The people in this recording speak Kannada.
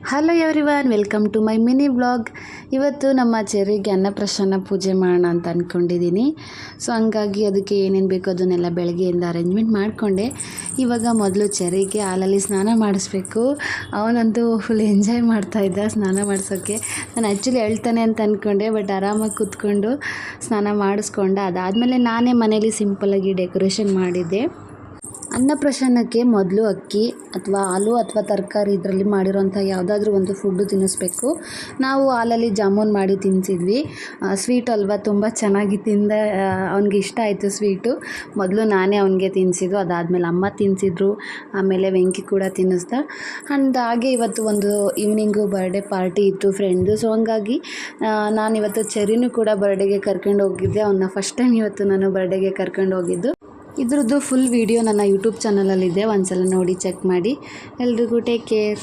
Hello everyone, welcome to my mini vlog. ಇವತ್ತು ನಮ್ಮ ಚೆರ್ರಿಗೆ ಅನ್ನಪ್ರಸನ್ನ ಪೂಜೆ ಮಾಡೋಣ ಅಂತ ಅಂದ್ಕೊಂಡಿದ್ದೀನಿ. ಸೊ ಹಂಗಾಗಿ ಅದಕ್ಕೆ ಏನೇನು ಬೇಕೋ ಅದನ್ನೆಲ್ಲ ಬೆಳಗ್ಗೆಯಿಂದ ಅರೇಂಜ್ಮೆಂಟ್ ಮಾಡಿಕೊಂಡೆ. ಇವಾಗ ಮೊದಲು ಚೆರ್ರಿಗೆ ಹಾಲಲ್ಲಿ ಸ್ನಾನ ಮಾಡಿಸ್ಬೇಕು. ಅವನಂತೂ ಫುಲ್ ಎಂಜಾಯ್ ಮಾಡ್ತಾಯಿದ್ದ ಸ್ನಾನ ಮಾಡಿಸೋಕ್ಕೆ. ನಾನು ಆ್ಯಕ್ಚುಲಿ ಹೇಳ್ತಾನೆ ಅಂತ ಅಂದ್ಕೊಂಡೆ, ಬಟ್ ಆರಾಮಾಗಿ ಕೂತ್ಕೊಂಡು ಸ್ನಾನ ಮಾಡಿಸ್ಕೊಂಡೆ. ಅದಾದಮೇಲೆ ನಾನೇ ಮನೇಲಿ ಸಿಂಪಲ್ಲಾಗಿ ಡೆಕೋರೇಷನ್ ಮಾಡಿದ್ದೆ. ಅನ್ನಪ್ರಸನ್ನಕ್ಕೆ ಮೊದಲು ಅಕ್ಕಿ ಅಥವಾ ಹಾಲು ಅಥವಾ ತರಕಾರಿ ಇದರಲ್ಲಿ ಮಾಡಿರೋಂಥ ಯಾವುದಾದ್ರೂ ಒಂದು ಫುಡ್ಡು ತಿನ್ನಿಸ್ಬೇಕು. ನಾವು ಹಾಲಲ್ಲಿ ಜಾಮೂನ್ ಮಾಡಿ ತಿನ್ನಿಸಿದ್ವಿ. ಸ್ವೀಟ್ ಅಲ್ವಾ, ತುಂಬ ಚೆನ್ನಾಗಿ ತಿಂದ. ಅವ್ನಿಗೆ ಇಷ್ಟ ಆಯಿತು ಸ್ವೀಟು. ಮೊದಲು ನಾನೇ ಅವನಿಗೆ ತಿನ್ನಿಸಿದ್ದು, ಅದಾದಮೇಲೆ ಅಮ್ಮ ತಿನ್ನಿಸಿದ್ರು, ಆಮೇಲೆ ವೆಂಕಿ ಕೂಡ ತಿನ್ನಿಸ್ದ. ಆ್ಯಂಡ್ ಹಾಗೆ ಇವತ್ತು ಒಂದು ಈವ್ನಿಂಗು ಬರ್ಡೇ ಪಾರ್ಟಿ ಇತ್ತು ಫ್ರೆಂಡ್ದು. ಸೊ ಹಂಗಾಗಿ ನಾನಿವತ್ತು ಚೆರ್ರಿನೂ ಕೂಡ ಬರ್ಡೇಗೆ ಕರ್ಕೊಂಡು ಹೋಗಿದ್ದೆ. ಅವನ್ನ ಫಸ್ಟ್ ಟೈಮ್ ಇವತ್ತು ನಾನು ಬರ್ಡೇಗೆ ಕರ್ಕೊಂಡು ಹೋಗಿದ್ದು. ಇದ್ರದ್ದು ಫುಲ್ ವಿಡಿಯೋ ನನ್ನ ಯೂಟ್ಯೂಬ್ ಚಾನಲಲ್ಲಿದೆ, ಒಂದ್ಸಲ ನೋಡಿ ಚೆಕ್ ಮಾಡಿ. ಎಲ್ರಿಗೂ ಟೇಕ್ ಕೇರ್.